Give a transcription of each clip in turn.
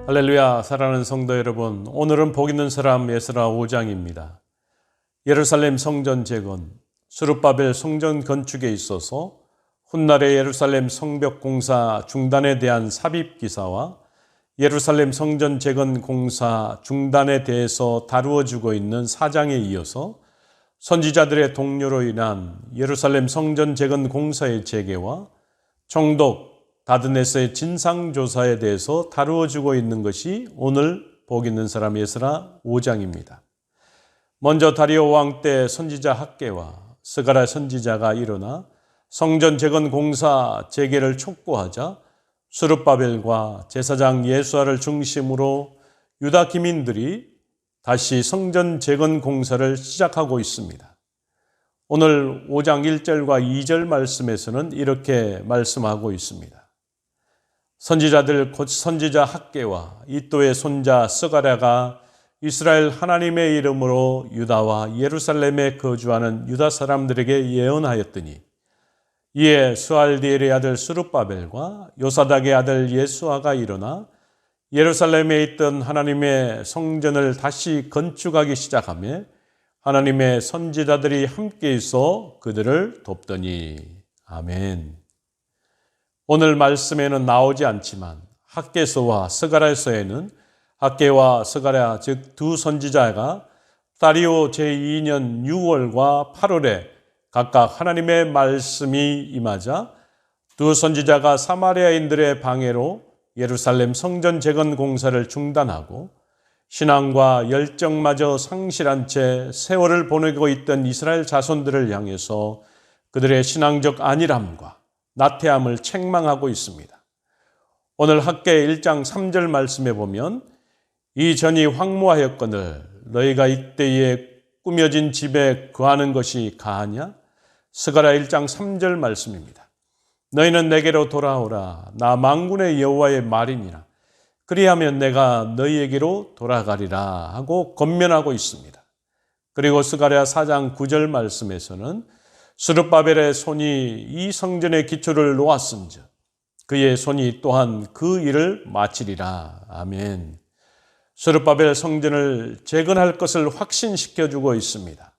할렐루야. 사랑하는 성도 여러분, 오늘은 복 있는 사람 에스라 5장입니다. 예루살렘 성전 재건, 스룹바벨 성전 건축에 있어서 훗날의 예루살렘 성벽 공사 중단에 대한 삽입 기사와 예루살렘 성전 재건 공사 중단에 대해서 다루어지고 있는 4장에 이어서 선지자들의 동료로 인한 예루살렘 성전 재건 공사의 재개와 총독 다드네스의 진상조사에 대해서 다루어지고 있는 것이 오늘 복 있는 사람 에스라 5장입니다. 먼저 다리오 왕 때 선지자 학개와 스가랴 선지자가 일어나 성전 재건 공사 재개를 촉구하자 스룹바벨과 제사장 예수아를 중심으로 유다 기민들이 다시 성전 재건 공사를 시작하고 있습니다. 오늘 5장 1절과 2절 말씀에서는 이렇게 말씀하고 있습니다. 선지자들 곧 선지자 학개와 이또의 손자 스가랴가 이스라엘 하나님의 이름으로 유다와 예루살렘에 거주하는 유다 사람들에게 예언하였더니 이에 스알디엘의 아들 스룹바벨과 요사닥의 아들 예수아가 일어나 예루살렘에 있던 하나님의 성전을 다시 건축하기 시작하며 하나님의 선지자들이 함께 있어 그들을 돕더니. 아멘. 오늘 말씀에는 나오지 않지만 학개서와 스가랴서에는 학개와 스가랴 즉 두 선지자가 다리오 제2년 6월과 8월에 각각 하나님의 말씀이 임하자 두 선지자가 사마리아인들의 방해로 예루살렘 성전 재건 공사를 중단하고 신앙과 열정마저 상실한 채 세월을 보내고 있던 이스라엘 자손들을 향해서 그들의 신앙적 안일함과 나태함을 책망하고 있습니다. 오늘 학개 1장 3절 말씀에 보면 이 전이 황무하였거늘 너희가 이때에 꾸며진 집에 거하는 것이 가하냐? 스가랴 1장 3절 말씀입니다. 너희는 내게로 돌아오라. 나 만군의 여호와의 말이니라. 그리하면 내가 너희에게로 돌아가리라 하고 권면하고 있습니다. 그리고 스가랴 4장 9절 말씀에서는 스룹바벨의 손이 이 성전의 기초를 놓았은즉 그의 손이 또한 그 일을 마치리라. 아멘. 스룹바벨 성전을 재건할 것을 확신시켜주고 있습니다.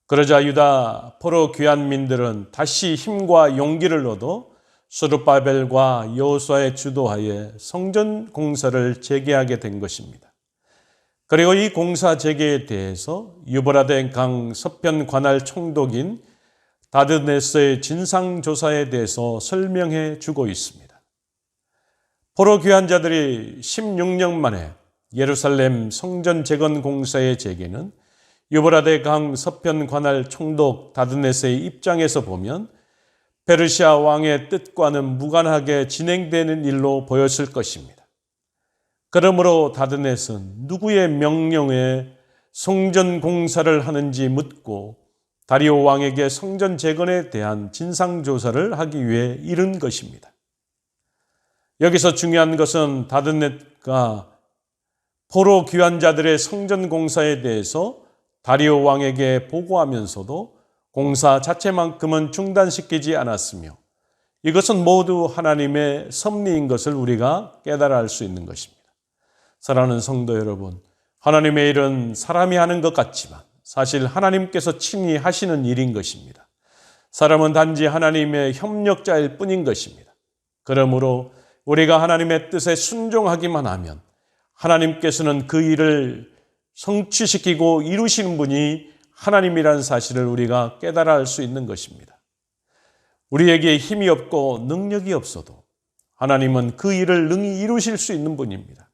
그러자 유다 포로 귀환민들은 다시 힘과 용기를 얻어 스룹바벨과 여호수아의 주도하에 성전 공사를 재개하게 된 것입니다. 그리고 이 공사 재개에 대해서 유브라데 강 서편 관할 총독인 다드네스의 진상조사에 대해서 설명해 주고 있습니다. 포로 귀환자들이 16년 만에 예루살렘 성전 재건 공사의 재개는 유브라데 강 서편 관할 총독 다드네스의 입장에서 보면 페르시아 왕의 뜻과는 무관하게 진행되는 일로 보였을 것입니다. 그러므로 다드네스는 누구의 명령에 성전 공사를 하는지 묻고 다리오 왕에게 성전 재건에 대한 진상조사를 하기 위해 이른 것입니다. 여기서 중요한 것은 다드네스가 포로 귀환자들의 성전 공사에 대해서 다리오 왕에게 보고하면서도 공사 자체만큼은 중단시키지 않았으며 이것은 모두 하나님의 섭리인 것을 우리가 깨달아 알 수 있는 것입니다. 사랑하는 성도 여러분, 하나님의 일은 사람이 하는 것 같지만 사실 하나님께서 친히 하시는 일인 것입니다. 사람은 단지 하나님의 협력자일 뿐인 것입니다. 그러므로 우리가 하나님의 뜻에 순종하기만 하면 하나님께서는 그 일을 성취시키고 이루시는 분이 하나님이라는 사실을 우리가 깨달아 알 수 있는 것입니다. 우리에게 힘이 없고 능력이 없어도 하나님은 그 일을 능히 이루실 수 있는 분입니다.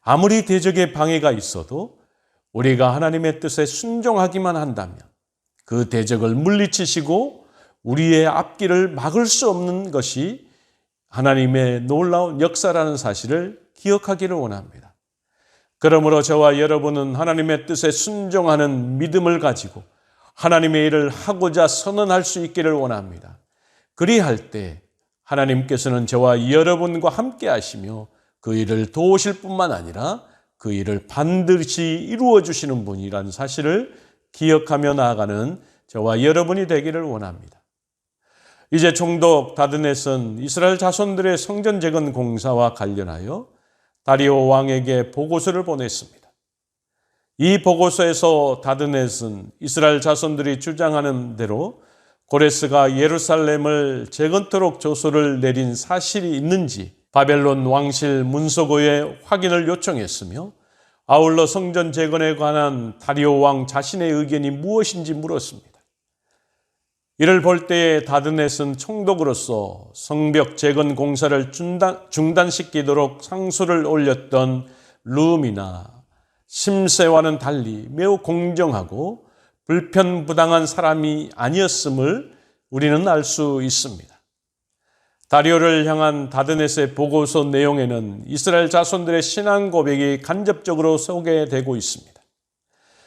아무리 대적의 방해가 있어도 우리가 하나님의 뜻에 순종하기만 한다면 그 대적을 물리치시고 우리의 앞길을 막을 수 없는 것이 하나님의 놀라운 역사라는 사실을 기억하기를 원합니다. 그러므로 저와 여러분은 하나님의 뜻에 순종하는 믿음을 가지고 하나님의 일을 하고자 선언할 수 있기를 원합니다. 그리할 때 하나님께서는 저와 여러분과 함께 하시며 그 일을 도우실 뿐만 아니라 그 일을 반드시 이루어 주시는 분이라는 사실을 기억하며 나아가는 저와 여러분이 되기를 원합니다. 이제 총독 다드넷은 이스라엘 자손들의 성전 재건 공사와 관련하여 다리오 왕에게 보고서를 보냈습니다. 이 보고서에서 다드넷은 이스라엘 자손들이 주장하는 대로 고레스가 예루살렘을 재건토록 조서를 내린 사실이 있는지 바벨론 왕실 문서고에 확인을 요청했으며 아울러 성전 재건에 관한 다리오 왕 자신의 의견이 무엇인지 물었습니다. 이를 볼 때에 다드넷은 총독으로서 성벽 재건 공사를 중단시키도록 상소를 올렸던 룸이나 심세와는 달리 매우 공정하고 불편부당한 사람이 아니었음을 우리는 알 수 있습니다. 다리오를 향한 다드넷의 보고서 내용에는 이스라엘 자손들의 신앙 고백이 간접적으로 소개되고 있습니다.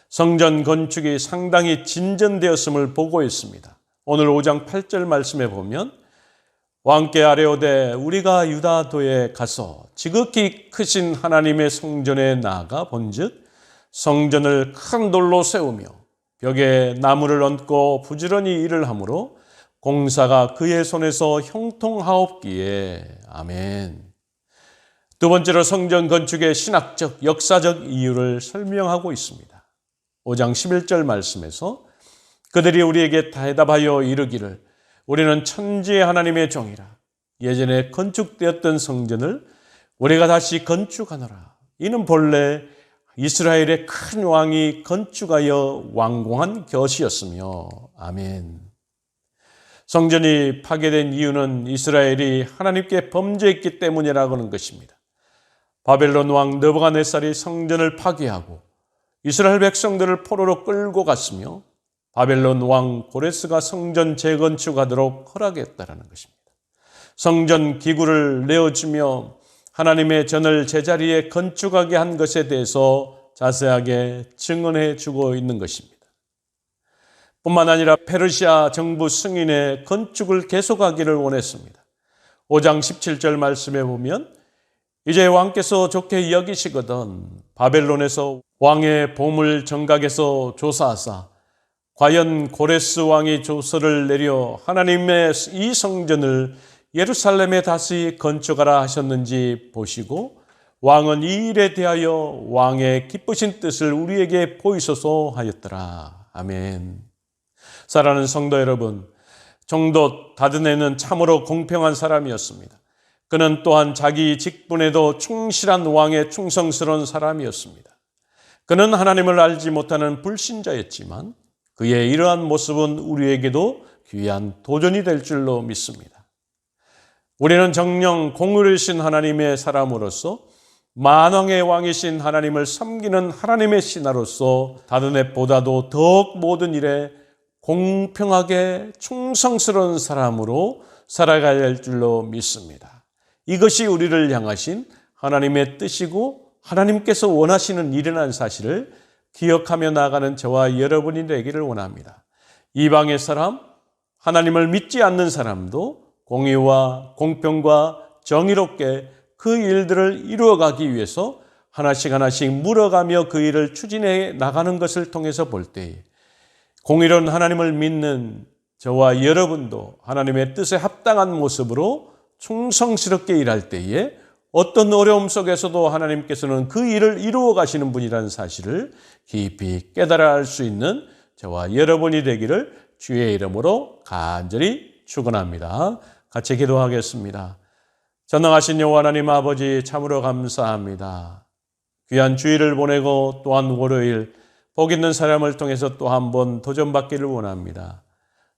성전 건축이 상당히 진전되었음을 보고했습니다. 오늘 5장 8절 말씀에 보면 왕께 아뢰오되 우리가 유다도에 가서 지극히 크신 하나님의 성전에 나아가 본즉 성전을 큰 돌로 세우며 벽에 나무를 얹고 부지런히 일을 하므로 공사가 그의 손에서 형통하옵기에. 아멘. 두 번째로 성전 건축의 신학적, 역사적 이유를 설명하고 있습니다. 5장 11절 말씀에서 그들이 우리에게 대답하여 이르기를 우리는 천지의 하나님의 종이라. 예전에 건축되었던 성전을 우리가 다시 건축하노라. 이는 본래 이스라엘의 큰 왕이 건축하여 완공한 것이었으며. 아멘. 성전이 파괴된 이유는 이스라엘이 하나님께 범죄했기 때문이라고 하는 것입니다. 바벨론 왕 느부갓네살이 성전을 파괴하고 이스라엘 백성들을 포로로 끌고 갔으며 바벨론 왕 고레스가 성전 재건축하도록 허락했다라는 것입니다. 성전 기구를 내어주며 하나님의 전을 제자리에 건축하게 한 것에 대해서 자세하게 증언해 주고 있는 것입니다. 뿐만 아니라 페르시아 정부 승인의 건축을 계속하기를 원했습니다. 5장 17절 말씀에 보면 이제 왕께서 좋게 여기시거든 바벨론에서 왕의 보물 정각에서 조사하사 과연 고레스 왕이 조서를 내려 하나님의 이 성전을 예루살렘에 다시 건축하라 하셨는지 보시고 왕은 이 일에 대하여 왕의 기쁘신 뜻을 우리에게 보이소서 하였더라. 아멘. 사랑하는 성도 여러분, 총독 다드넷은 참으로 공평한 사람이었습니다. 그는 또한 자기 직분에도 충실한 왕의 충성스러운 사람이었습니다. 그는 하나님을 알지 못하는 불신자였지만 그의 이러한 모습은 우리에게도 귀한 도전이 될 줄로 믿습니다. 우리는 정녕 공의로우신 하나님의 사람으로서 만왕의 왕이신 하나님을 섬기는 하나님의 신하로서 다드넷보다도 더욱 모든 일에 공평하게 충성스러운 사람으로 살아가야 할 줄로 믿습니다. 이것이 우리를 향하신 하나님의 뜻이고 하나님께서 원하시는 일이라는 사실을 기억하며 나아가는 저와 여러분이 되기를 원합니다. 이방의 사람, 하나님을 믿지 않는 사람도 공의와 공평과 정의롭게 그 일들을 이루어가기 위해서 하나씩 하나씩 물어가며 그 일을 추진해 나가는 것을 통해서 볼 때에 공의로운 하나님을 믿는 저와 여러분도 하나님의 뜻에 합당한 모습으로 충성스럽게 일할 때에 어떤 어려움 속에서도 하나님께서는 그 일을 이루어 가시는 분이라는 사실을 깊이 깨달아 알 수 있는 저와 여러분이 되기를 주의 이름으로 간절히 축원합니다. 같이 기도하겠습니다. 전능하신 여호와 하나님 아버지 참으로 감사합니다. 귀한 주일을 보내고 또한 월요일 복 있는 사람을 통해서 또 한 번 도전받기를 원합니다.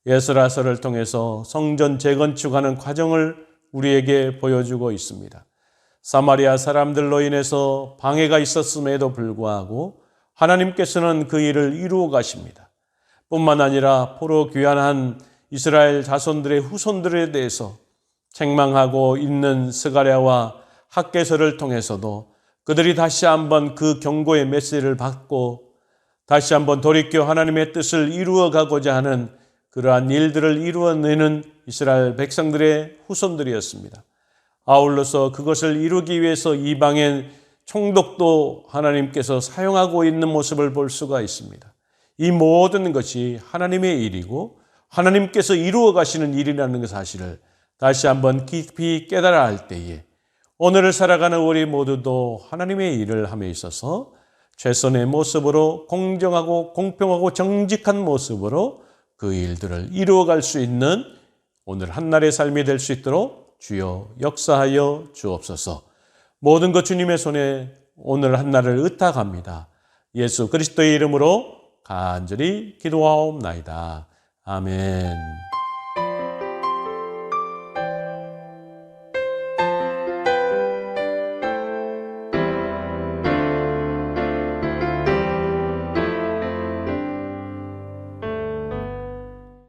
에스라서를 통해서 성전 재건축하는 과정을 우리에게 보여주고 있습니다. 사마리아 사람들로 인해서 방해가 있었음에도 불구하고 하나님께서는 그 일을 이루어 가십니다. 뿐만 아니라 포로 귀환한 이스라엘 자손들의 후손들에 대해서 책망하고 있는 스가랴와 학개서를 통해서도 그들이 다시 한번 그 경고의 메시지를 받고 다시 한번 돌이켜 하나님의 뜻을 이루어 가고자 하는 그러한 일들을 이루어내는 이스라엘 백성들의 후손들이었습니다. 아울러서 그것을 이루기 위해서 이방의 총독도 하나님께서 사용하고 있는 모습을 볼 수가 있습니다. 이 모든 것이 하나님의 일이고 하나님께서 이루어 가시는 일이라는 그 사실을 다시 한번 깊이 깨달아 할 때에 오늘을 살아가는 우리 모두도 하나님의 일을 함에 있어서 최선의 모습으로 공정하고 공평하고 정직한 모습으로 그 일들을 이루어갈 수 있는 오늘 한날의 삶이 될 수 있도록 주여 역사하여 주옵소서. 모든 것 주님의 손에 오늘 한날을 의탁합니다. 예수 그리스도의 이름으로 간절히 기도하옵나이다. 아멘.